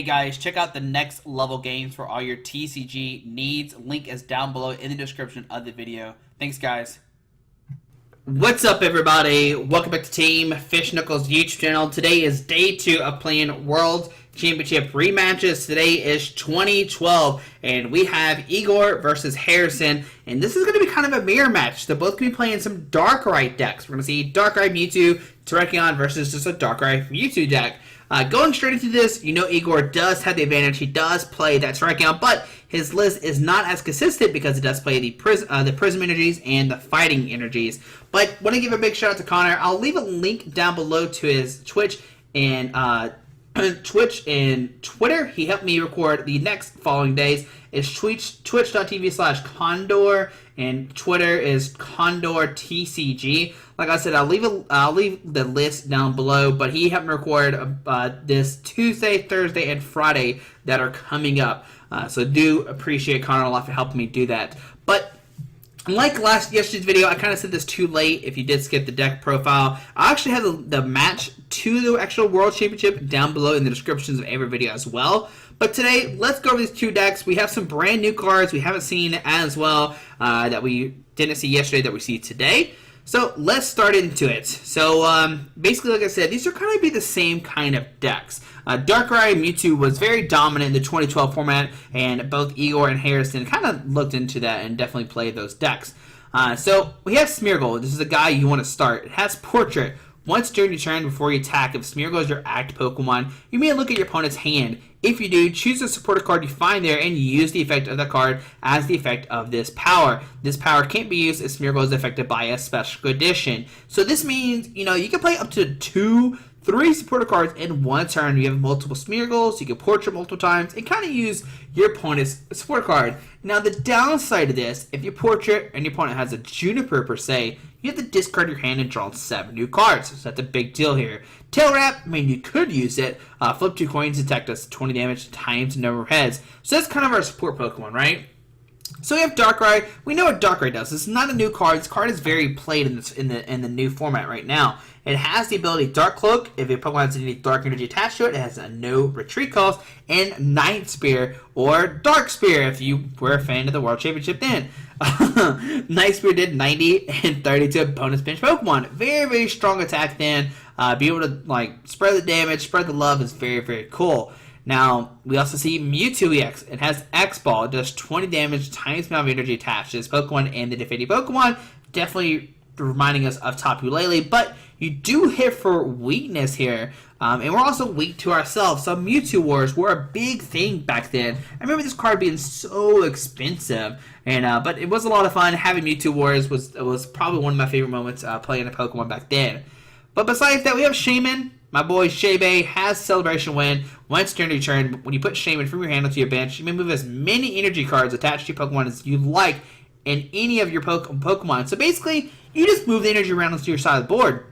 Hey guys, check out the next level games for all your TCG needs. Link is down below in the description of the video. Thanks guys. What's up everybody? Welcome back to Team Fish Knuckles YouTube channel. Today is day 2 of playing World Championship rematches. Today is 2012 and we have Igor versus Harrison, and this is going to be kind of a mirror match. They're both going to be playing some Darkrai decks. We're going to see Darkrai Mewtwo, Terrakion versus just a Darkrai Mewtwo deck. Going straight into this, you know Igor does have the advantage. He does play that Terrakion, but his list is not as consistent because it does play the Prism energies and the Fighting energies. But want to give a big shout out to Connor. I'll leave a link down below to his Twitch and Twitter. He helped me record the next following days. It's twitch.tv/Condor, and Twitter is Condor TCG. Like I said, I'll leave the list down below, but he helped me record this Tuesday, Thursday, and Friday that are coming up. So do appreciate Connor a lot for helping me do that. But like yesterday's video, I kind of said this too late if you did skip the deck profile. I actually have the match to the actual World Championship down below in the descriptions of every video as well. But today, let's go over these two decks. We have some brand new cards we haven't seen as well that we didn't see yesterday that we see today. So let's start into it. So basically, like I said, these are kind of be the same kind of decks. Darkrai Mewtwo was very dominant in the 2012 format, and both Igor and Harrison kind of looked into that and definitely played those decks. So we have Smeargle. This is a guy you want to start. It has Portrait. Once during your turn before you attack, if Smeargle is your active Pokemon, you may look at your opponent's hand. If you do, choose a supporter card you find there and use the effect of the card as the effect of this power. This power can't be used if Smeargle is affected by a special condition. So this means, you know, you can play up to 2-3 supporter cards in one turn. You have multiple Smeargles, you can Portrait multiple times, and kind of use your opponent's support card. Now the downside of this, if your Portrait and your opponent has a Juniper per se, you have to discard your hand and draw 7 new cards. So that's a big deal here. Tail Wrap, I mean, you could use it. Flip 2 coins, attack does 20 damage times the number of heads. So that's kind of our support Pokemon, right? So we have Darkrai. We know what Darkrai does. This is not a new card. This card is very played in the new format right now. It has the ability Dark Cloak. If your Pokemon has any Dark Energy attached to it, it has a no retreat cost, and Night Spear or Dark Spear if you were a fan of the World Championship then. Night Spear did 90 and 30 to opponent's bench Pokemon. Very, very strong attack then. Be able to like spread the damage, spread the love is very, very cool. Now, we also see Mewtwo EX. It has X-Ball. It does 20 damage times the amount of energy attached to this Pokemon and the defeating Pokemon. Definitely reminding us of Tapu Lele, but you do hit for weakness here. And we're also weak to ourselves. So Mewtwo Wars were a big thing back then. I remember this card being so expensive. And but it was a lot of fun. Having Mewtwo Wars was probably one of my favorite moments playing a Pokemon back then. But besides that, we have Shaman. My boy Shebe has Celebration Wind. Once during your turn, when you put Shaman from your hand onto your bench, you may move as many energy cards attached to your Pokemon as you like in any of your Pokemon. So basically, you just move the energy around onto your side of the board.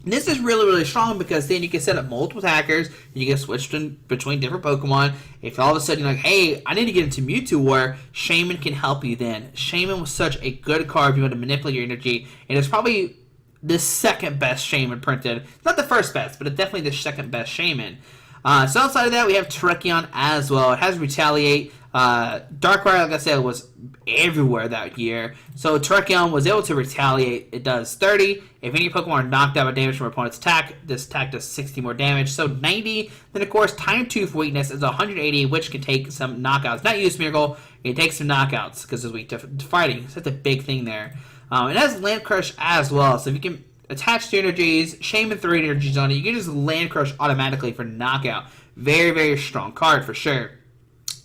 And this is really, really strong because then you can set up multiple attackers. You can switch between different Pokemon. If all of a sudden you're like, hey, I need to get into Mewtwo War, Shaman can help you then. Shaman was such a good card if you want to manipulate your energy. And it's probably the second best Shaman printed. Not the first best, but it's definitely the second best Shaman. So outside of that, we have Terrakion as well. It has Retaliate. Darkrai, like I said, was everywhere that year. So Terrakion was able to retaliate. It does 30. If any Pokemon are knocked out by damage from an opponent's attack, this attack does 60 more damage. So 90. Then, of course, Time Tooth weakness is 180, which can take some knockouts. Not you, Smeargle. It takes some knockouts because it's weak to fighting. So that's a big thing there. It has Land Crush as well. So if you can attach to energies, Shaman 3 energies on it, you can just Land Crush automatically for knockout. Very, very strong card for sure.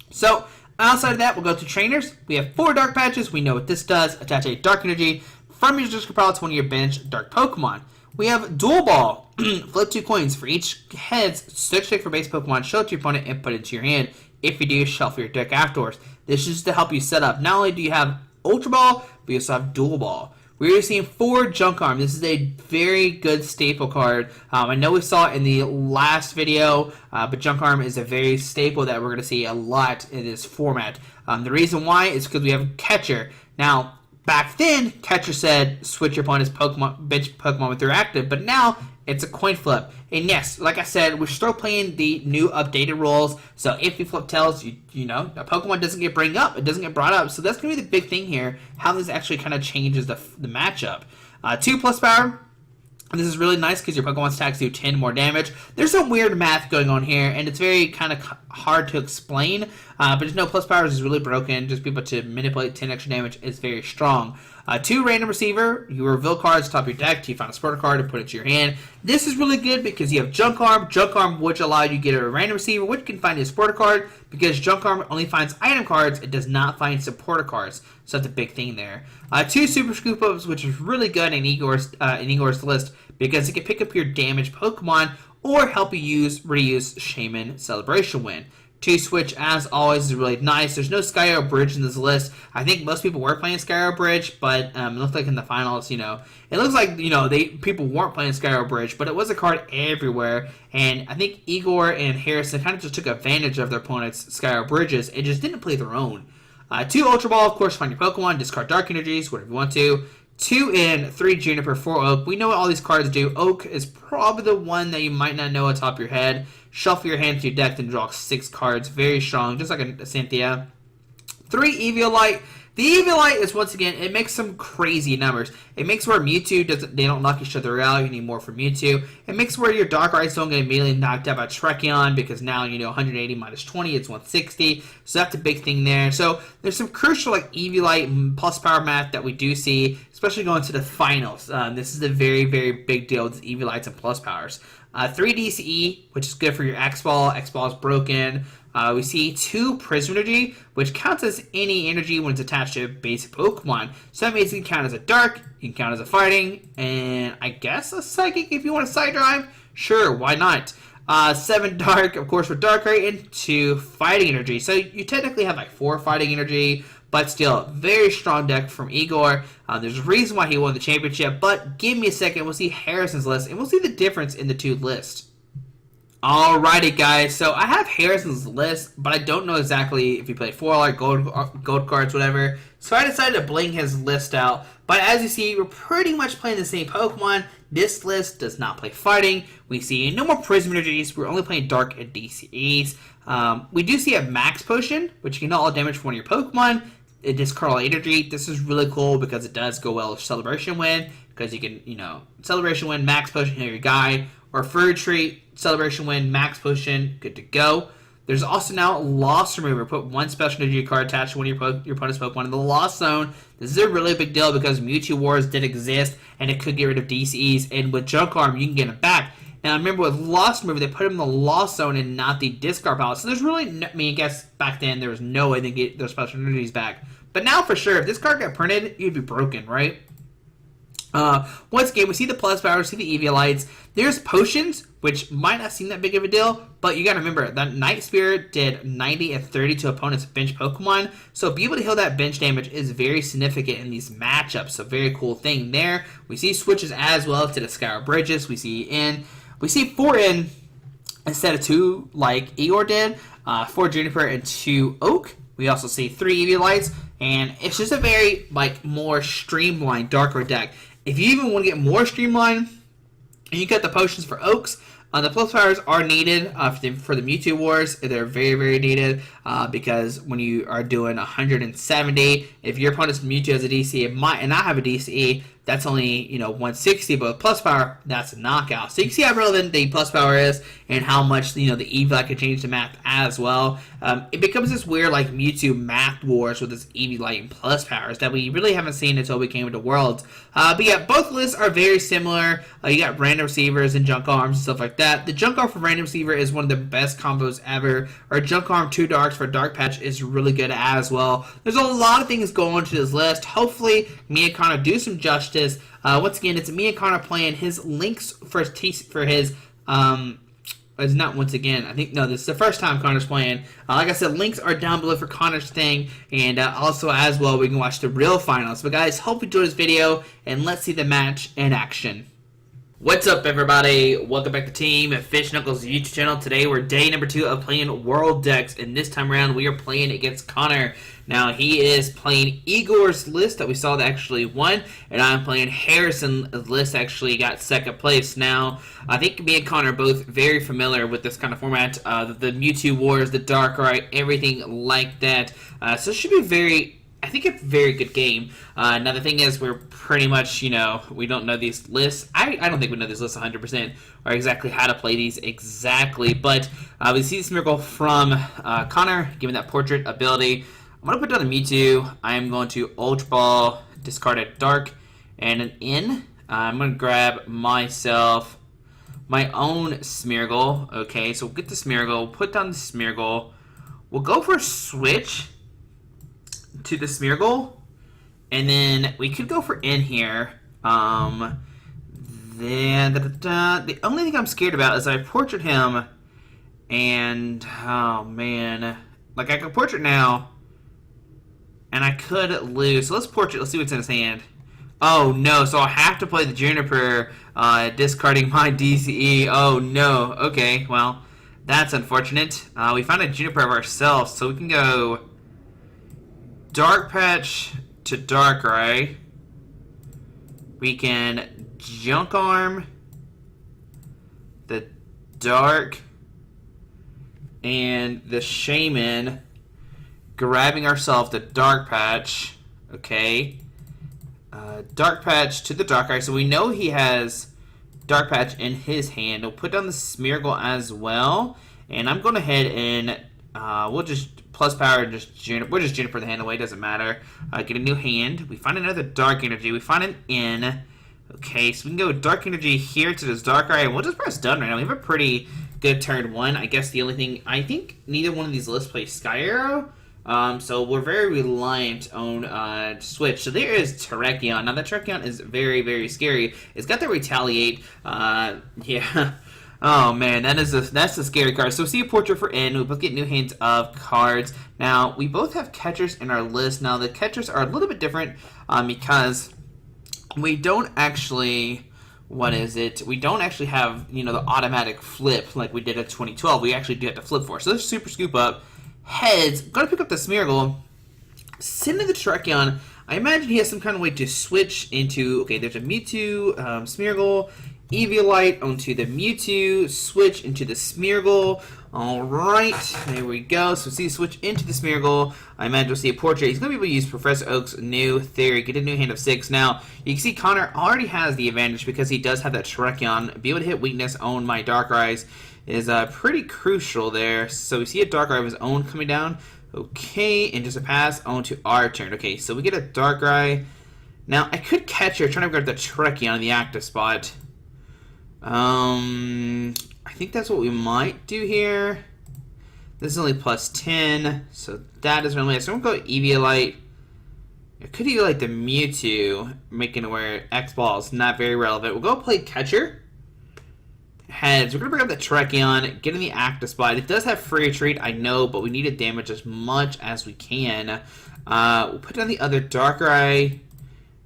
So outside of that, we'll go to trainers. We have 4 dark patches. We know what this does. Attach a dark energy from your discard pile to one of your bench dark Pokemon. We have Dual Ball. Flip 2 coins for each heads. Search deck for base Pokemon, show it to your opponent, and put it into your hand. If you do, shuffle your deck afterwards. This is to help you set up. Not only do you have Ultra Ball, but you also have Dual Ball. We're seeing 4 Junk Arm. This is a very good staple card. I know we saw it in the last video, but Junk Arm is a very staple that we're going to see a lot in this format. The reason why is because we have Catcher. Now, Back then, catcher said switch your opponent's bench Pokemon with their active, but now it's a coin flip. And yes, like I said, we're still playing the new updated rules. So if you flip tails, you know, a Pokemon doesn't get it doesn't get brought up. So that's gonna be the big thing here. How this actually kind of changes the matchup. 2+ power. This is really nice because your Pokemon's attacks do 10 more damage. There's some weird math going on here, and it's very kind of hard to explain. But just know plus powers is really broken. Just be able to manipulate 10 extra damage is very strong. 2 random receiver. You reveal cards top of your deck. You find a supporter card and put it to your hand. This is really good because you have Junk Arm. Junk Arm, which allow you to get a random receiver, which can find a supporter card. Because Junk Arm only finds item cards, it does not find supporter cards. So that's a big thing there. 2 Super Scoop Ups, which is really good in Igor's list because it can pick up your damaged Pokemon or help you reuse Shaman Celebration Wind. 2 Switch, as always, is really nice. There's no Skyarrow Bridge in this list. I think most people were playing Skyarrow Bridge, but it looked like in the finals, you know, it looks like, you know, people weren't playing Skyarrow Bridge, but it was a card everywhere. And I think Igor and Harrison kind of just took advantage of their opponent's Skyarrow Bridges and just didn't play their own. 2 Ultra Ball, of course, find your Pokemon, discard Dark Energies, whatever you want to. 2 and 3 Juniper, 4 Oak. We know what all these cards do. Oak is probably the one that you might not know on top of your head. Shuffle your hand to your deck and draw 6 cards. Very strong, just like a Cynthia. 3 Eviolite. The Eviolite is, once again, it makes some crazy numbers. It makes where Mewtwo they don't knock each other out. You need more for Mewtwo. It makes where your Dark Ice don't get immediately knocked out by Trekion because now, you know, 180 minus 20, it's 160. So that's a big thing there. So there's some crucial, like, Eviolite plus power math that we do see, especially going to the finals. This is a very, very big deal with Eviolites and plus powers. 3 DCE, which is good for your X-Ball. X-Ball is broken. We see 2 Prism Energy, which counts as any energy when it's attached to a basic Pokemon. So that means you can count as a Dark, you can count as a Fighting, and I guess a Psychic if you want a Side Drive. Sure, why not? 7 Dark, of course, for Dark Ray, and 2 Fighting Energy. So you technically have like 4 Fighting Energy, but still, very strong deck from Igor. There's a reason why he won the championship, but give me a second, we'll see Harrison's list, and we'll see the difference in the 2 lists. Alrighty, guys, so I have Harrison's list, but I don't know exactly if he played 4 like gold cards, whatever. So I decided to bling his list out. But as you see, we're pretty much playing the same Pokemon. This list does not play Fighting. We see no more Prism Energies. We're only playing Dark and DCEs. We do see a Max Potion, which can all damage for one of your Pokemon. It discard all energy. This is really cool because it does go well with Celebration Wind. Because you can, you know, Celebration Wind, Max Potion, here your guy. Or Fur Retreat, Celebration Wind, Max Potion, good to go. There's also now Loss Remover. Put 1 special energy card attached to one of your opponent's Pokemon in the Lost Zone. This is a really big deal because Mewtwo Wars did exist, and it could get rid of DCEs, and with Junk Arm, you can get them back. Now, remember, with Lost Remover, they put them in the Lost Zone and not the discard pile. So there's really, I mean, I guess back then there was no way to get those special energies back. But now, for sure, if this card got printed, you'd be broken, right? Once again, we see the plus power, we see the Eviolites. There's potions, which might not seem that big of a deal, but you gotta remember that Night Spirit did 90 and 30 to opponent's bench Pokemon, so being able to heal that bench damage is very significant in these matchups, so very cool thing there. We see switches as well to the Skyarrow Bridges, we see 4 in instead of 2 like Igor did, 4 Juniper and 2 Oak. We also see 3 Eviolites, and it's just a very, like, more streamlined Dark Red deck. If you even want to get more streamlined, and you got the potions for Oaks, the plus powers are needed for the Mewtwo Wars. They're very, very needed because when you are doing 170, if your opponent's Mewtwo has a DC, it might and not have a DCE, that's only, you know, 160, but with plus power, that's a knockout. So you can see how relevant the plus power is and how much, you know, the Eevee can change the math as well. It becomes this weird, like, Mewtwo math wars with this Eevee Light and plus powers that we really haven't seen until we came into Worlds. But yeah, both lists are very similar. You got random receivers and junk arms and stuff like that. The junk arm for random receiver is one of the best combos ever. Or junk arm 2 darks for dark patch is really good as well. There's a lot of things going to this list. Hopefully, me and Connor do some justice. Once again, it's me and Connor playing his links for his it's not once again. I think, no, this is the first time Connor's playing. Like I said, links are down below for Connor's thing. And also, as well, we can watch the real finals. But guys, hope you enjoyed this video. And let's see the match in action. What's up, everybody? Welcome back to Team Fish Knuckles YouTube channel. Today we're day number 2 of playing World Decks, and this time around we are playing against Connor. Now he is playing Igor's list that we saw that actually won, and I'm playing Harrison's list that actually got second place. Now I think me and Connor are both very familiar with this kind of format, the Mewtwo Wars, the Darkrai, everything like that. So it should be I think a very good game. Now the thing is, we're pretty much, we don't know these lists. I don't think we know these lists 100% or exactly how to play these exactly. But we see this miracle from Connor, given that portrait ability. I'm going to put down a Mewtwo. I'm going to Ultra Ball, discard a Dark, and an In. I'm going to grab myself my own Smeargle. Okay, so we'll get the Smeargle, put down the Smeargle. We'll go for a Switch to the Smeargle, and then we could go for In here. The only thing I'm scared about is I portrait him, and oh man, like I could portrait now, and I could lose. So let's portrait. Let's see what's in his hand. Oh no! So I'll have to play the Juniper, discarding my DCE. Oh no. Okay, well that's unfortunate. We found a Juniper of ourselves, so we can go Dark Patch to Darkrai. We can Junk Arm the Dark and the Shaman, grabbing ourselves the Dark Patch. Okay. Dark Patch to the Darkrai. So we know he has Dark Patch in his hand. We'll put down the Smeargle as well. And I'm going ahead and we'll just plus power, we're just Juniper the hand away, doesn't matter. Get a new hand. We find another Dark Energy. We find an In. Okay, so we can go Dark Energy here to this Darkrai, and we'll just press done right now. We have a pretty good turn one. I guess the only thing, I think neither one of these lists plays Sky Arrow, so we're very reliant on Switch. So there is Terrakion. Now that Terrakion is very, very scary. It's got the Retaliate. Yeah. Oh man, that's a scary card. So we see a portrait for In. We both get new hands of cards. Now we both have catchers in our list. Now the catchers are a little bit different because we don't actually. We don't actually have the automatic flip like we did at 2012. We actually do have to flip for. So let's Super Scoop up. Heads. Gonna pick up the Smeargle. Send to the Terrakion. I imagine he has some kind of way to switch into. Okay, there's a Mewtwo, Smeargle. Eviolite onto the Mewtwo, switch into the Smeargle. Alright, there we go. So see switch into the Smeargle. I imagine we'll see a portrait. He's going to be able to use Professor Oak's new theory. Get a new hand of 6. Now, you can see Connor already has the advantage because he does have that Terrakion. Be able to hit weakness on my Darkrai's is pretty crucial there. So we see a Darkrai of his own coming down. Okay, and just a pass on to our turn. Okay, so we get a Darkrai. Now, I could catch her, trying to grab the Terrakion in the active spot. I think that's what we might do here. This is only plus 10, so that is really. So I'm going to go Eviolite. I could Eviolite the Mewtwo, making it where X-Ball is not very relevant. We'll go play Catcher. Heads. We're going to bring up the Terrakion, get in the active spot. It does have free retreat, I know, but we need to damage as much as we can. We'll put down the other Darkrai.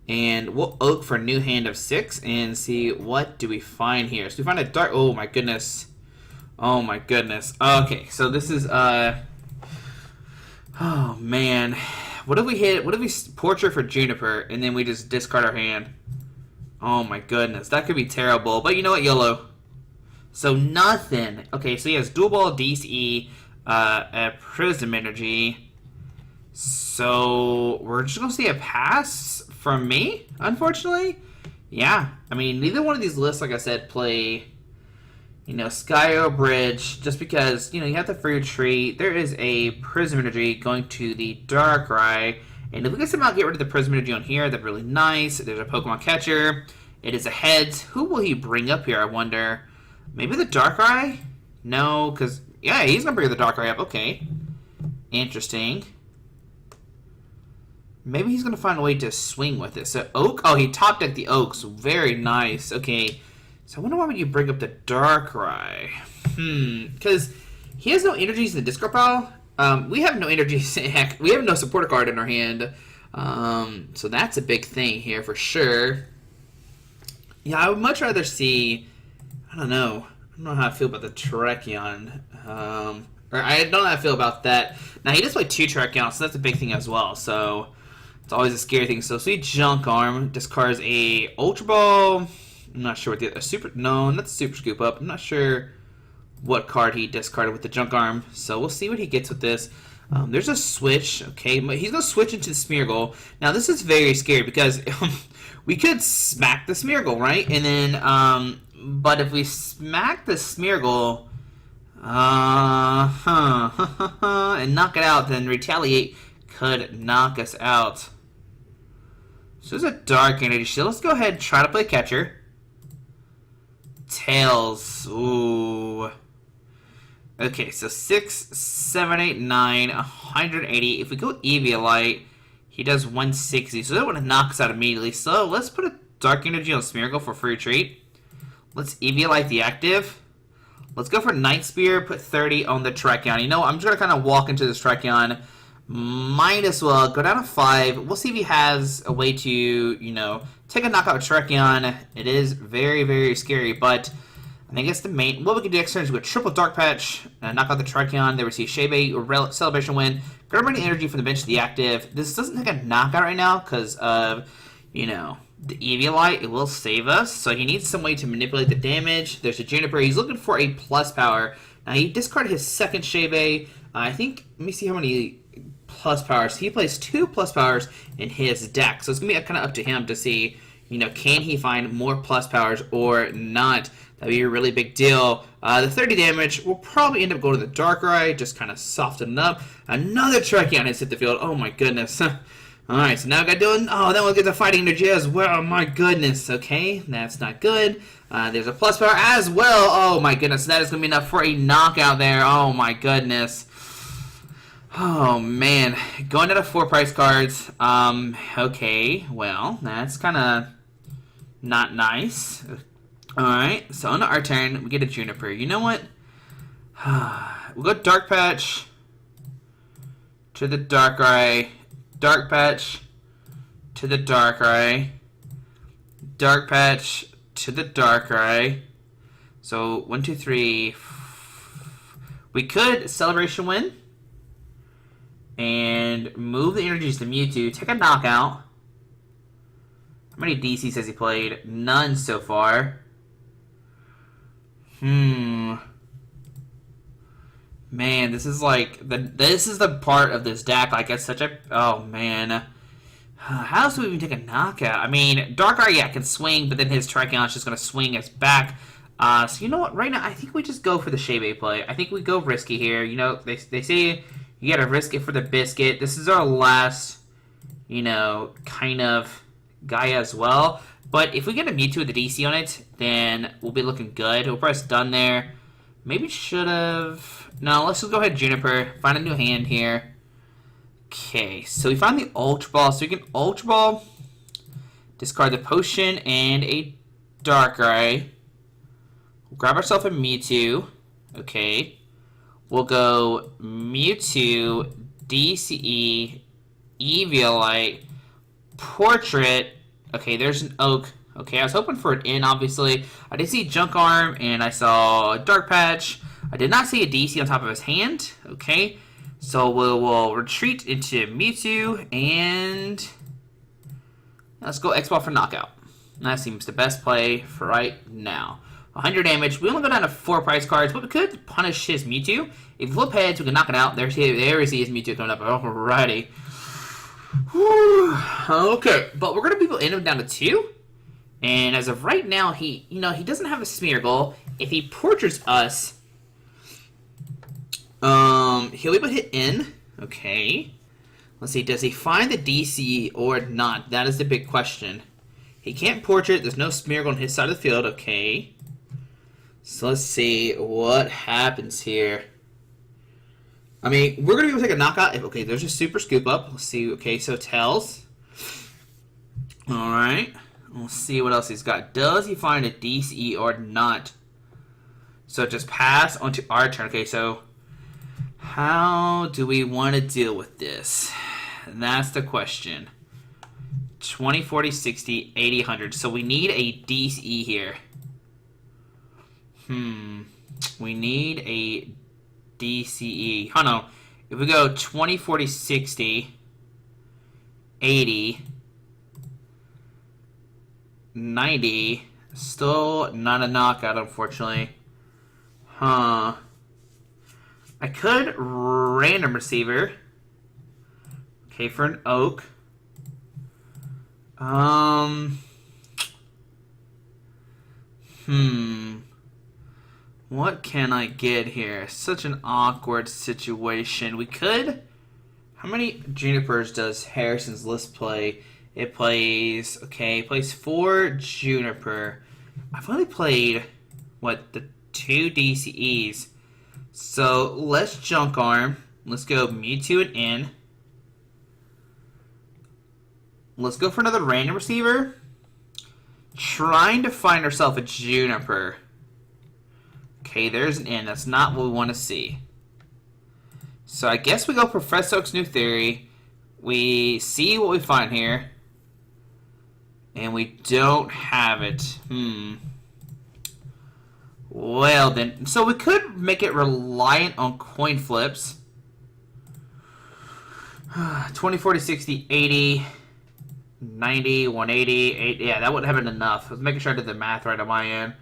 And we'll Oak for a new hand of 6 and see what do we find here. So we find a Dark. Oh my goodness. Oh my goodness. Okay, so this is oh man. What if we hit? What if we portrait for Juniper and then we just discard our hand? Oh my goodness, that could be terrible. But you know what, YOLO. So nothing. Okay, so he has Dual Ball, DCE, Prism Energy. So we're just gonna see a pass from me, unfortunately. Yeah, I mean, neither one of these lists, like I said, play, Sky or Bridge, just because, you have the free retreat. There is a Prism Energy going to the Darkrai, and if we can somehow get rid of the Prism Energy on here, that'd be really nice. There's a Pokemon Catcher. It is a Heads. Who will he bring up here, I wonder? Maybe the Darkrai? No, because, yeah, he's going to bring the Darkrai up. Okay. Interesting. Maybe he's going to find a way to swing with it. So, Oak? Oh, he top decked the Oaks. Very nice. Okay. So, I wonder why would you bring up the Darkrai? Because he has no energies in the discard pile. We have no energies. Heck, we have no supporter card in our hand. So, that's a big thing here for sure. Yeah, I would much rather see. I don't know. I don't know how I feel about the Terrakion. Or I don't know how I feel about that. Now, he does play 2 Terrakions, so that's a big thing as well. So, it's always a scary thing. So, sweet Junk Arm discards a Ultra Ball. I'm not sure what the... A super... No, not the Super Scoop Up. I'm not sure what card he discarded with the Junk Arm. So, we'll see what he gets with this. There's a switch. Okay, but he's going to switch into the Smeargle. Now, this is very scary because we could smack the Smeargle, right? And then... but if we smack the Smeargle... and knock it out, then Retaliate could knock us out. So there's a Dark Energy Shield. Let's go ahead and try to play catcher. Tails. Ooh. Okay, so 6, 7, 8, 9, 180. If we go Eviolite, he does 160. So that would knock us out immediately. So let's put a Dark Energy on Smeargle for free treat. Let's Eviolite the active. Let's go for Night Spear, put 30 on the Terrakion. You know, I'm just going to kind of walk into this Terrakion. Might as well go down to 5. We'll see if he has a way to, you know, take a knockout Terrakion. It is very, very scary, but I think it's the main... What we can do next turn is go triple Dark Patch, knock out the Terrakion. They receive Shebe, or Celebration Win. Grab any energy from the bench to the active. This doesn't take a knockout right now because of, you know... The Eviolite, it will save us, so he needs some way to manipulate the damage. There's a Juniper. He's looking for a plus power. Now, he discarded his second Shebe. I think, let me see how many plus powers. He plays 2 plus powers in his deck, so it's going to be kind of up to him to see, you know, can he find more plus powers or not. That'd be a really big deal. The 30 damage will probably end up going to the Darkrai, just kind of soften it up. Another Terrakion has hit the field. Oh, my goodness. Alright, so now I got doing... Oh, that one gets a fighting energy as well. Oh, my goodness. Okay, that's not good. There's a plus power as well. Oh, my goodness. That is going to be enough for a knockout there. Oh, my goodness. Oh, man. Going out of 4 price cards. Okay, well, that's kind of not nice. Alright, so on our turn, we get a Juniper. You know what? We'll go Dark Patch to the Darkrai. Dark Patch to the Darkrai. Dark Patch to the Darkrai. So 1, 2, 3. We could Celebration Win and move the energies to Mewtwo. Take a knockout. How many DCs has he played? None so far. Man, this is like this is the part of this deck. Like it's such a man. How else do we even take a knockout? I mean, Darkrai, yeah, can swing, but then his Terrakion is just gonna swing us back. So you know what? Right now, I think we just go for the Shebe play. I think we go risky here. You know, they say you gotta risk it for the biscuit. This is our last, you know, kind of guy as well. But if we get a Mewtwo with the DC on it, then we'll be looking good. We'll press done there. Maybe should have. No, let's just go ahead Juniper. Find a new hand here. Okay, so we found the Ultra Ball. So we can Ultra Ball, discard the Potion, and a Darkrai. We'll grab ourselves a Mewtwo. Okay. We'll go Mewtwo, DCE, Eviolite, Portrait. Okay, there's an Oak. Okay, I was hoping for an in, obviously. I did see Junk Arm, and I saw Dark Patch. I did not see a DC on top of his hand. Okay, so we'll retreat into Mewtwo, and let's go X-Ball for knockout. That seems the best play for right now. 100 damage. We only go down to 4 price cards, but we could punish his Mewtwo. If we flip heads, we can knock it out. There we see his Mewtwo coming up. Alrighty. Whew. Okay, but we're going to be able to down to 2. And as of right now, he doesn't have a Smeargle. If he portraits us, he'll be able to hit in. Okay. Let's see, does he find the DC or not? That is the big question. He can't portrait. There's no Smeargle on his side of the field. Okay. So let's see what happens here. I mean, we're going to be able to take a knockout. Okay, there's a Super Scoop Up. Let's see. Okay, so Tails. Alright. We'll see what else he's got. Does he find a DCE or not? So just pass onto our turn. Okay, so how do we want to deal with this? And that's the question. 20, 40, 60, 80, 100. So we need a DCE here. We need a DCE. Oh no. If we go 20, 40, 60, 80, 90, still not a knockout, unfortunately. Huh. I could random receiver. Okay, for an oak. What can I get here? Such an awkward situation. We could... How many Junipers does Harrison's list play? It plays... Okay, it plays 4 Juniper. I've only played, what, the 2 DCEs. So, let's Junk Arm. Let's go Mewtwo and in. Let's go for another random receiver. Trying to find ourselves a Juniper. Okay, there's an in. That's not what we want to see. So I guess we go Professor Oak's New Theory. We see what we find here. And we don't have it. Well then, so we could make it reliant on coin flips. 20, 40, 60, 80, 90, 180, 8. Yeah, that wouldn't have been enough. I was making sure I did the math right on my end.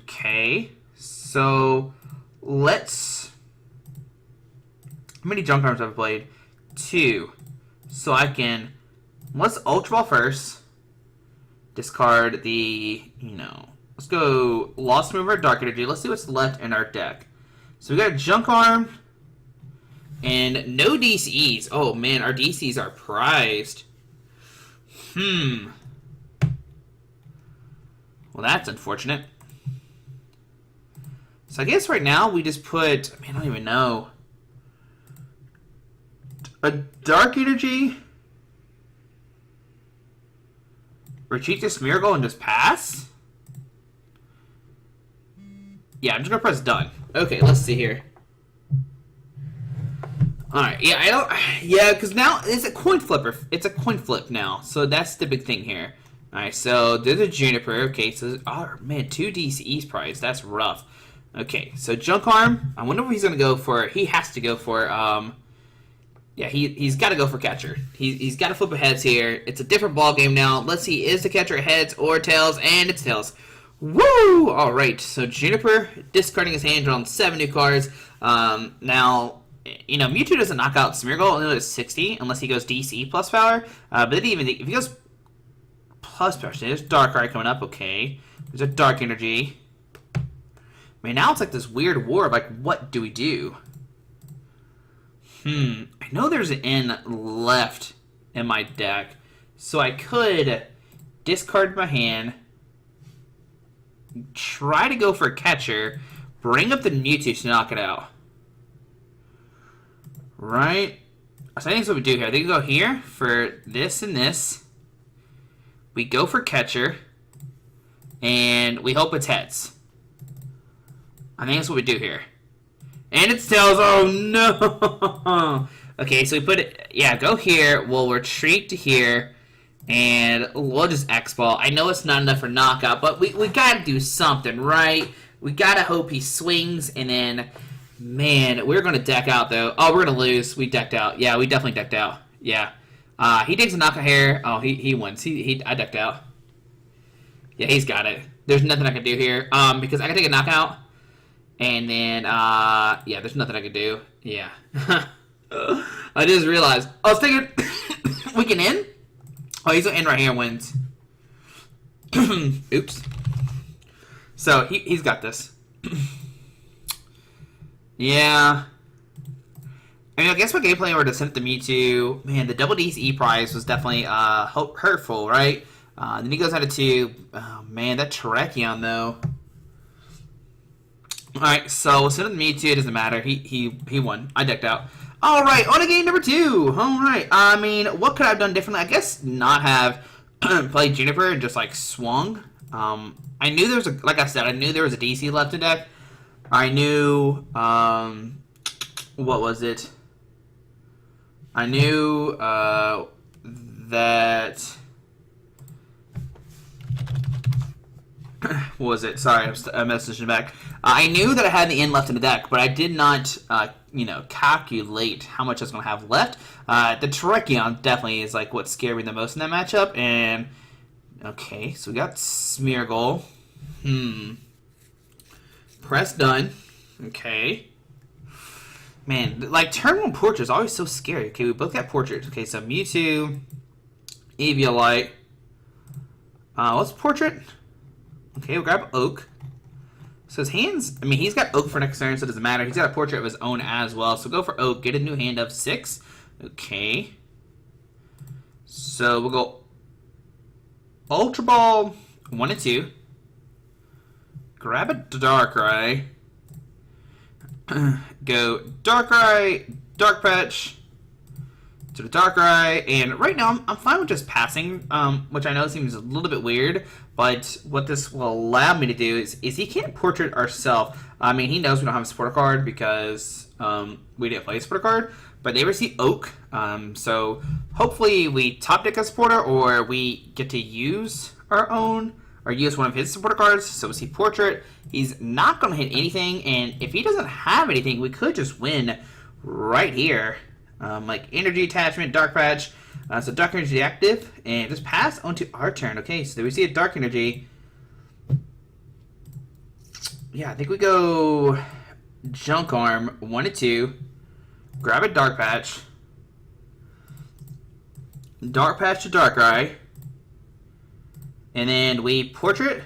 Okay. So, let's... How many junk arms have I played? 2. So I can... Let's Ultra Ball first. Discard the, Let's go Lost Mover, Dark Energy. Let's see what's left in our deck. So we got a Junk Arm. And no DCEs. Oh, man, our DCEs are prized. Well, that's unfortunate. So I guess right now we just put... I don't even know. A Dark Energy. Retreat this Miracle and just pass? Yeah, I'm just going to press done. Okay, let's see here. Alright, yeah, I don't... Yeah, because now it's a coin flipper. It's a coin flip now. So that's the big thing here. Alright, so there's a Juniper. Okay, so... Oh, man, 2 DCEs prize. That's rough. Okay, so Junk Arm. I wonder what he's going to go for. He has to go for... Yeah, he's got to go for catcher. He's got to flip a heads here. It's a different ball game now. Let's see, is the catcher heads or tails? And it's tails. Woo! All right, so Juniper discarding his hand on 7 new cards. Now, Mewtwo doesn't knock out Smeargle, only does 60 unless he goes DC plus power. But then even if he goes plus power, there's Dark Eye coming up. Okay, there's a Dark Energy. Man, now it's like this weird war of like, what do we do? I know there's an N left in my deck, so I could discard my hand, try to go for a catcher, bring up the Mewtwo to knock it out. Right? So I think that's what we do here. I think we go here for this and this. We go for catcher, and we hope it's heads. I think that's what we do here. And it's tails. Oh, no. Okay, so we put it... Yeah, go here. We'll retreat to here. And we'll just X-Ball. I know it's not enough for knockout, but we got to do something, right? We got to hope he swings. And then, man, we're going to deck out, though. Oh, we're going to lose. We decked out. Yeah, we definitely decked out. Yeah. He takes a knockout here. Oh, he wins. I decked out. Yeah, he's got it. There's nothing I can do here. Because I can take a knockout. And then, yeah, there's nothing I can do. Yeah. I just realized. I was thinking, we can end? Oh, he's gonna end right here and wins. Oops. So, he's got this. Yeah. I mean, I guess what gameplay were to send it to Mewtwo. Man, the double DCE prize was definitely hurtful, right? Then he goes out of 2. Oh, man, that Terrakion, though. Alright, so we'll send him to Mewtwo. It doesn't matter. He won. I decked out. Alright, on to game number 2. Alright, I mean, what could I have done differently? I guess not have played Juniper and just, like, swung. I knew there was like I said, I knew there was a DC left in deck. I knew, what was it? I knew, that... What was it? Sorry, I'm messaging back. I knew that I had the end left in the deck, but I did not, calculate how much I was going to have left. The Terrakion definitely is like what scared me the most in that matchup. And okay, so we got Smeargle. Press done. Okay. Man, like turn 1 Portrait is always so scary. Okay, we both got Portrait. Okay, so Mewtwo, Eviolite. What's Portrait? Okay, we'll grab Oak. So his hands, I mean, he's got Oak for next turn, so it doesn't matter. He's got a Portrait of his own as well. So go for Oak, get a new hand of 6. Okay. So we'll go Ultra Ball 1 and 2. Grab a Darkrai. Go Darkrai, Dark Patch to the Darkrai, and right now I'm fine with just passing, which I know seems a little bit weird, but what this will allow me to do is he can't Portrait ourselves. I mean, he knows we don't have a supporter card because we didn't play a supporter card, but they receive Oak, so hopefully we top deck a supporter, or we get to use our own, or use one of his supporter cards. So we see Portrait. He's not going to hit anything, and if he doesn't have anything, we could just win right here. Like Energy Attachment, Dark Patch. So Dark Energy active, and just pass onto our turn. Okay, so we see a Dark Energy. Yeah, I think we go Junk Arm 1 and 2. Grab a Dark Patch. Dark Patch to Darkrai. And then we Portrait.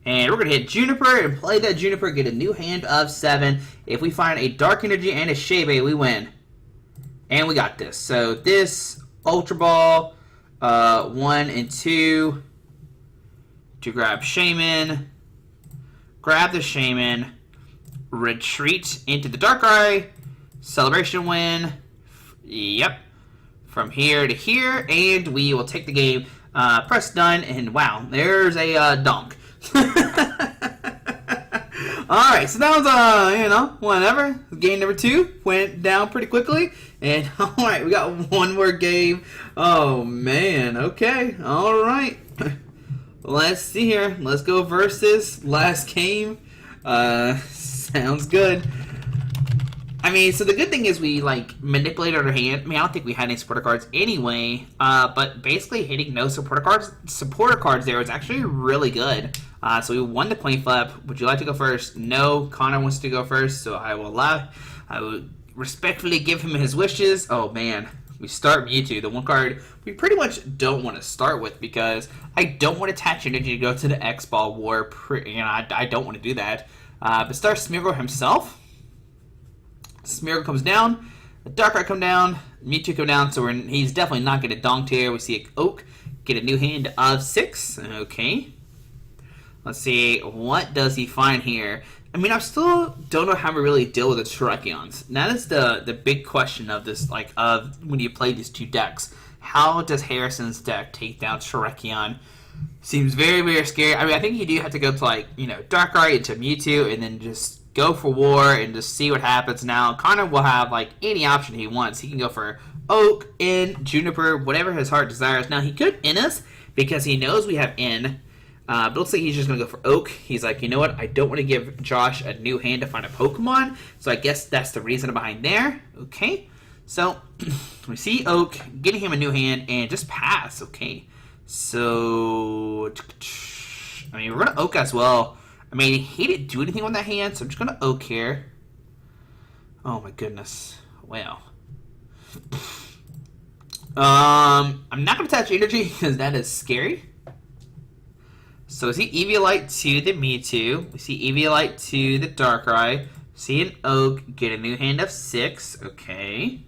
And we're going to hit Juniper and play that Juniper, get a new hand of 7. If we find a Dark Energy and a Shebe, we win. And we got this. So this Ultra Ball 1 and 2 to grab Shaman. Grab the Shaman. Retreat into the Darkrai. Celebration win. Yep. From here to here. And we will take the game. Press done. And wow, there's a donk. Alright, so that was, whatever. Game number 2 went down pretty quickly. And, alright, we got one more game. Oh, man. Okay, alright. Let's see here. Let's go versus last game. Sounds good. I mean, so the good thing is we, manipulated our hand. I mean, I don't think we had any supporter cards anyway. But basically hitting no supporter cards there was actually really good. So we won the coin flip. Would you like to go first? No. Connor wants to go first, so I will respectfully give him his wishes. Oh, man. We start Mewtwo, the one card we pretty much don't want to start with because I don't want to attach energy to go to the X-Ball War. I don't want to do that. But start Smeargle himself. Smeargle comes down, the Darkrai come down, Mewtwo come down, so he's definitely not going to donked here. We see an Oak, get a new hand of 6. Okay. Let's see, what does he find here? I mean, I still don't know how we really deal with the Terrakions. That is the big question of this, of when you play these two decks. How does Harrison's deck take down Terrakion? Seems very, very scary. I mean, I think you do have to go to, Darkrai into Mewtwo and then just go for war and just see what happens. Now, Connor will have, any option he wants. He can go for Oak, N, Juniper, whatever his heart desires. Now, he could N us because he knows we have N. But it looks like he's just going to go for Oak. He's like, you know what? I don't want to give Josh a new hand to find a Pokemon. So I guess that's the reason behind there. Okay. So, we see Oak, getting him a new hand, and just pass. Okay. So, I mean, we're going to Oak as well. I mean, he didn't do anything with that hand, so I'm just going to Oak here. Oh, my goodness. Wow. I'm not going to touch energy because that is scary. So we see Eviolite to the Mewtwo. We see Eviolite to the Darkrai. See an Oak, get a new hand of 6. Okay.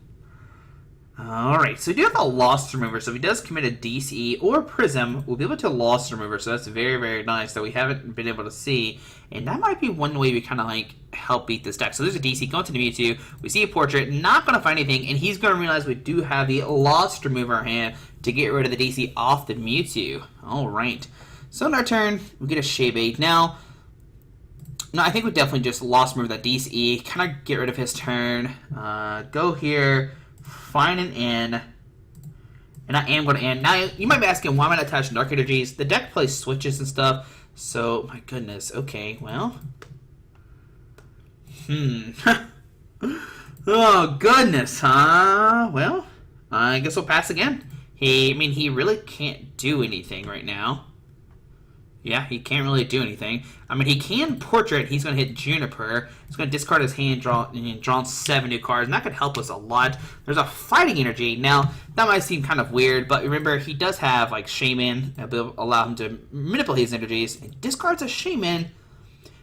Alright, so we do have a Lost Remover. So if he does commit a DCE or Prism, we'll be able to Lost Remover. So that's very, very nice that we haven't been able to see. And that might be one way we kind of help beat this deck. So there's a DC going to the Mewtwo. We see a Portrait, not going to find anything. And he's going to realize we do have the Lost Remover hand to get rid of the DC off the Mewtwo. Alright. So in our turn, we get a Shebe. Now, no, I think we definitely just Lost Remove that DCE. Kind of get rid of his turn. Go here, find an N, And I am going to end. Now, you might be asking, why am I not attaching Dark Energies? The deck plays switches and stuff. So, my goodness. Okay, well. Oh, goodness, huh? Well, I guess we'll pass again. He really can't do anything right now. Yeah, he can't really do anything. I mean, he can Portrait. He's going to hit Juniper. He's going to discard his hand and draw 7 new cards, and that could help us a lot. There's a Fighting Energy. Now, that might seem kind of weird, but remember, he does have, like, Shaman. It'll allow him to manipulate his energies. He discards a Shaman.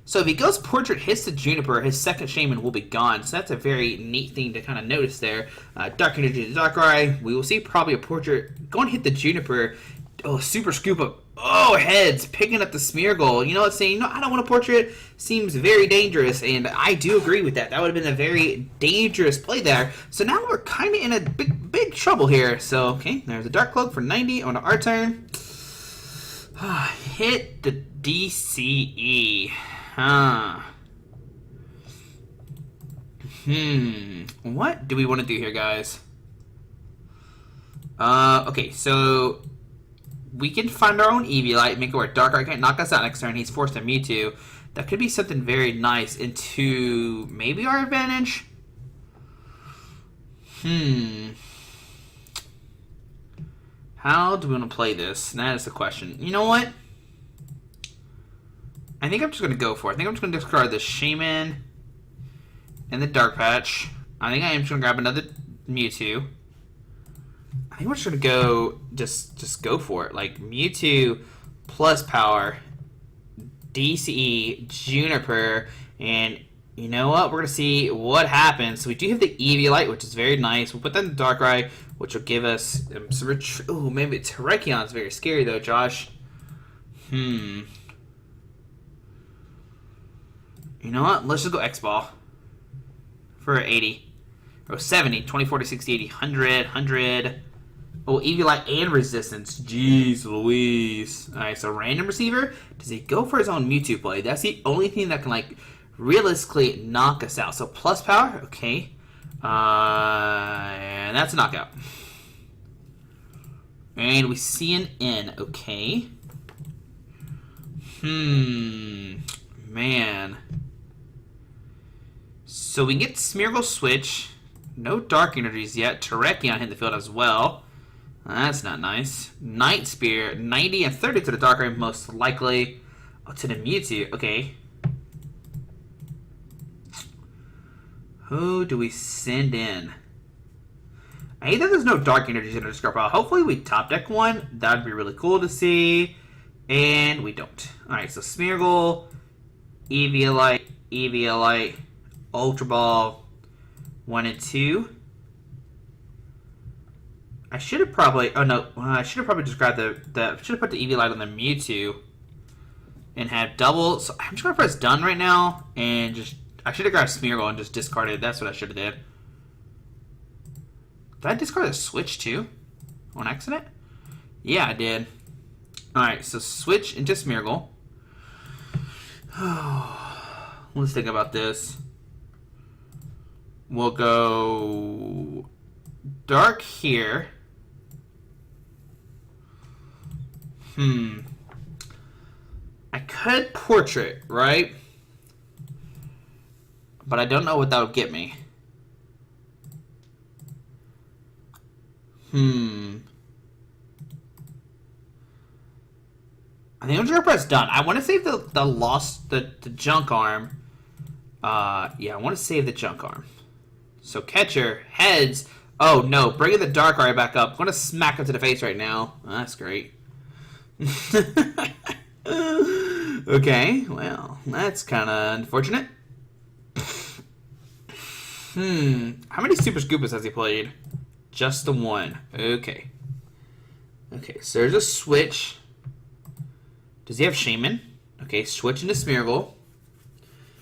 So if he goes Portrait, hits the Juniper, his second Shaman will be gone. So that's a very neat thing to kind of notice there. Dark Energy to Darkrai. We will see probably a Portrait. Go and hit the Juniper. Oh, Super Scoop Up. Oh, heads. Picking up the Smeargle. You know what, saying, no, I don't want a Portrait. Seems very dangerous, and I do agree with that. That would have been a very dangerous play there. So now we're kind of in a big trouble here. So, okay, there's a Dark Cloak for 90 on our turn. Hit the DCE. What do we want to do here, guys? Okay, so we can find our own Eviolite, make it where Darkrai can't knock us out next turn. He's forced to Mewtwo. That could be something very nice into maybe our advantage. How do we want to play this? That is the question. You know what? I think I'm just going to go for it. I think I'm just going to discard the Shaman and the Dark Patch. I think I am just going to grab another Mewtwo. I think we're just going to go, just go for it. Like, Mewtwo plus power, DCE, Juniper, and you know what? We're going to see what happens. So we do have the Eviolite, which is very nice. We'll put that in the Darkrai, which will give us some oh, maybe Terrakion very scary, though, Josh. You know what? Let's just go X-Ball for 80. Or 70. 20, 40, 60, 80, 100, 100. Oh, Eviolite and Resistance. Jeez Louise. Alright, so Random Receiver. Does he go for his own Mewtwo play? That's the only thing that can, like, realistically knock us out. So plus power. Okay. And that's a knockout. And we see an N. Okay. Man. So we get Smeargle Switch. No Dark Energies yet. Terrakion hit the field as well. That's not nice. Night Spear. 90 and 30 to the Darkrai most likely. Oh, to the Mewtwo. Okay. Who do we send in? I hate that there's no Dark Energies in our discard pile. Hopefully we top deck one. That would be really cool to see. And we don't. Alright, so Smeargle, Eviolite, Ultra Ball, 1 and 2. I should have probably... Oh, no. I should have probably just grabbed the should have put the Eviolite on the Mewtwo and had double. So I'm just going to press done right now and just... I should have grabbed Smeargle and just discarded. That's what I should have did. Did I discard a Switch too? On accident? Yeah, I did. Alright, so switch into Smeargle. Let's think about this. We'll go Dark here. I could Portrait, right? But I don't know what that would get me. I think I'm just gonna press done. I want to save the junk arm. Yeah, I want to save the junk arm. So catcher, heads. Oh no, bringing the Darkrai back up. I'm gonna smack him to the face right now. Oh, that's great. Okay, well, that's kind of unfortunate. How many Super Scoopas has he played? Just the one. Okay. Okay, so there's a switch. Does he have Shaman? Okay, switch into Smeargle.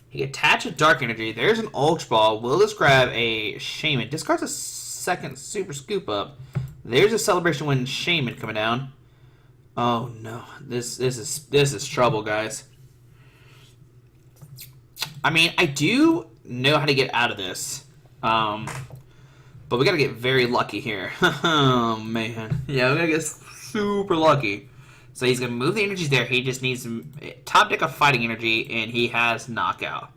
He can attach a Dark Energy. There's an Ultra Ball. We'll just grab a Shaman. Discards a second Super Scoop Up. There's a Celebration Wind Shaman coming down. Oh no, this is trouble, guys. I mean, I do know how to get out of this. But we gotta get very lucky here. Oh, man. Yeah, we gotta get super lucky. So he's gonna move the energies there. He just needs some top deck of fighting energy, and he has knockout.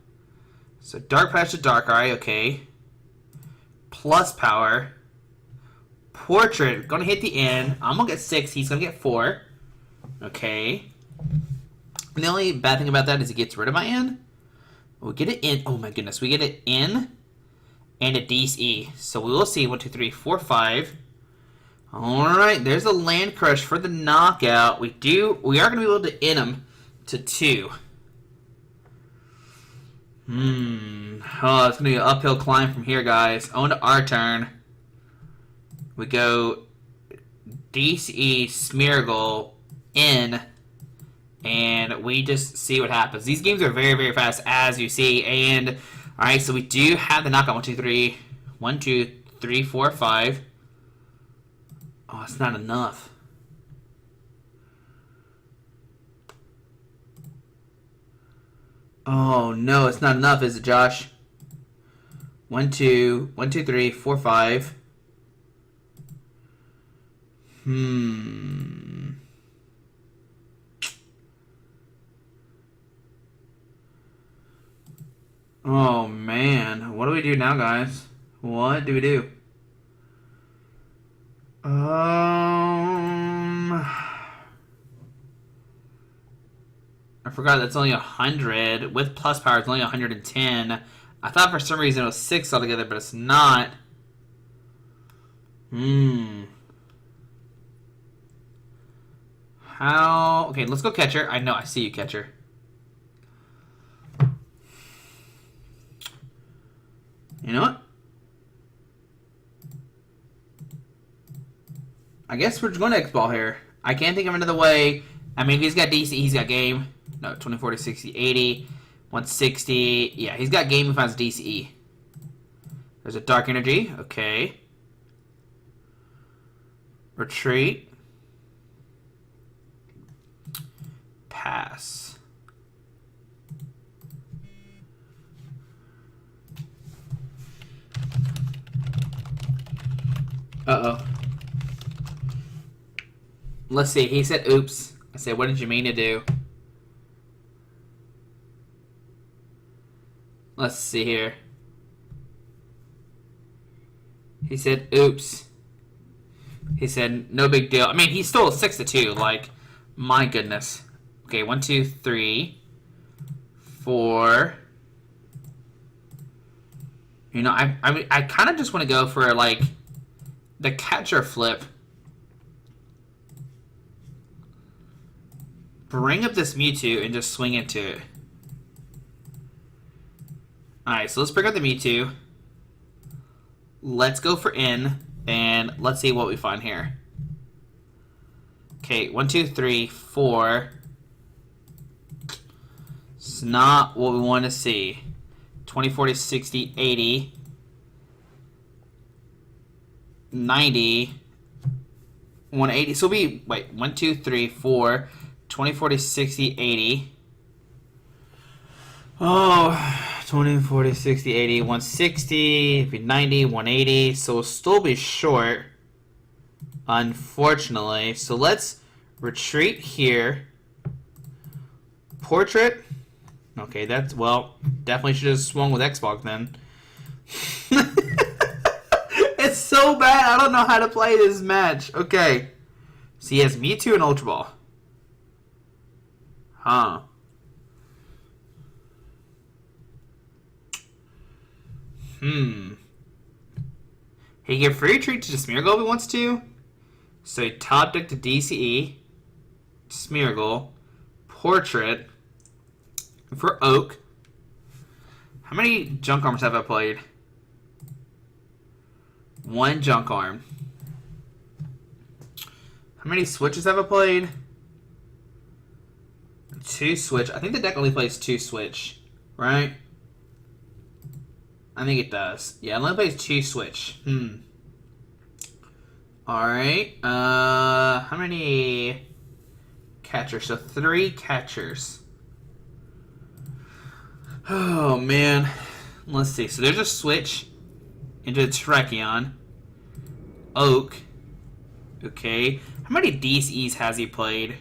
So Dark Patch to Dark Eye, okay. Plus power. Portrait, gonna hit the end. I'm gonna get 6, he's gonna get 4. Okay. And the only bad thing about that is he gets rid of my end. We get it in. Oh my goodness, we get it in and a DCE. So we will see 1, 2, 3, 4, 5. Alright, there's a Land Crush for the knockout. We are gonna be able to in him to 2. Oh, it's gonna be an uphill climb from here, guys. On to our turn. We go DCE, Smeargle, in, and we just see what happens. These games are very, very fast, as you see. And alright, so we do have the knockout. 1, 2, 3. 1, 2, 3, 4, 5. Oh, it's not enough. Oh no, it's not enough, is it, Josh? 1, 2, 1, 2, 3, 4, 5. Oh man, what do we do now, guys? What do we do? I forgot that's only 100. With plus power, it's only 110. I thought for some reason it was 6 altogether, but it's not. How? Okay, let's go catcher. I know, I see you, catcher. You know what? I guess we're just going to X-Ball here. I can't think of another way. I mean, he's got DC, he's got game. No, 20, 40, 60, 80, 160. Yeah, he's got game if has DCE. There's a Dark Energy. Okay. Retreat. Pass. Uh-oh. Let's see. He said, oops. I said, what did you mean to do? Let's see here. He said, oops. He said, no big deal. I mean, he's still 6-2. Like, my goodness. Okay, 1, 2, 3, 4. You know, I kind of just want to go for, like, the catcher flip. Bring up this Mewtwo and just swing into it. Alright, so let's bring up the Mewtwo. Let's go for in, and let's see what we find here. Okay, 1, 2, 3, 4. It's not what we want to see. 20, 40, 60, 80. 90. 180. So it'll be, wait, 1, 2, 3, 4. 20, 40, 60, 80. Oh, 20, 40, 60, 80, 160, it'd be 90, 180. So we'll still be short, unfortunately. So let's retreat here. Portrait. Okay, that's, well, definitely should have swung with Xbox then. It's so bad, I don't know how to play this match. Okay. So he has Mewtwo and Ultra Ball. Huh. He can free retreat to Smeargle if he wants to. So he top deck to DCE. Smeargle. Portrait. For Oak. How many Junk Arms have I played? 1 Junk Arm. How many Switches have I played? 2 Switch. I think the deck only plays 2 Switch, right? I think it does. Yeah, it only plays 2 Switch. Alright. How many catchers? So 3 catchers. Oh, man. Let's see. So there's a switch into Terrakion. Oak. Okay. How many DCEs has he played?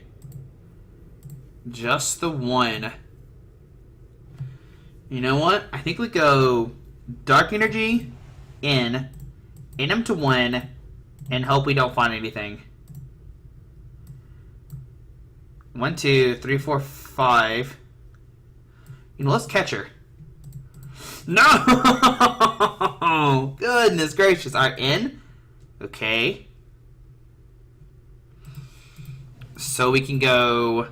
Just the one. You know what? I think we go Dark Energy, in him to win, and hope we don't find anything. 1, 2, 3, 4, 5. You know, let's catch her. No! Goodness gracious. Alright, in. Okay. So we can go...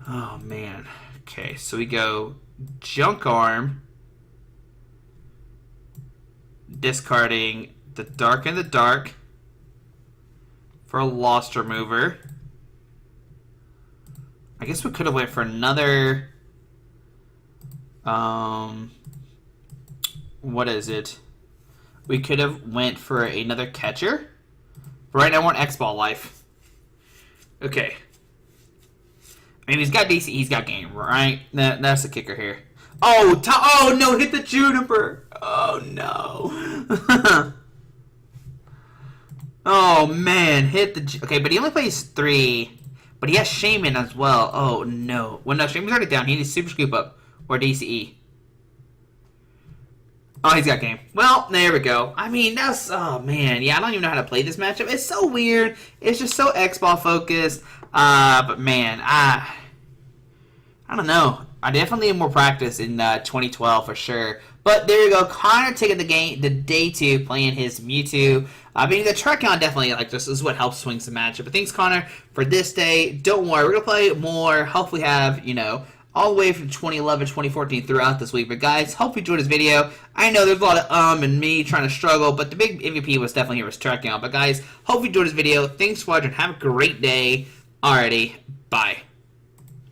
Oh, man. Okay, so we go Junk Arm. Discarding the Dark and the Dark for a Lost Remover. I guess we could have went for another... what is it? We could have went for another catcher. But right now we're on X-Ball life. Okay. I mean, he's got DC, he's got game, right? That's the kicker here. Oh, oh no, hit the Juniper. Oh no. Oh man, hit the... Okay, but he only plays 3. But he has Shaman as well. Oh no. Well, no, Shaman's already down. He needs Super Scoop Up or DCE. Oh, he's got game. Well, there we go. I mean, that's... Oh, man. Yeah, I don't even know how to play this matchup. It's so weird. It's just so X-Ball focused. But, man, I don't know. I definitely need more practice in 2012 for sure. But there you go. Connor taking the day 2, playing his Mewtwo. I mean, the Tracheon definitely, like, this is what helps swing some matchup. But thanks, Connor, for this day. Don't worry. We're going to play more. Hopefully have, you know... all the way from 2011, 2014 throughout this week. But guys, hope you enjoyed this video. I know there's a lot of and me trying to struggle, but the big MVP was definitely here was Tracheon. But guys, hope you enjoyed this video. Thanks for watching. Have a great day. Alrighty, bye.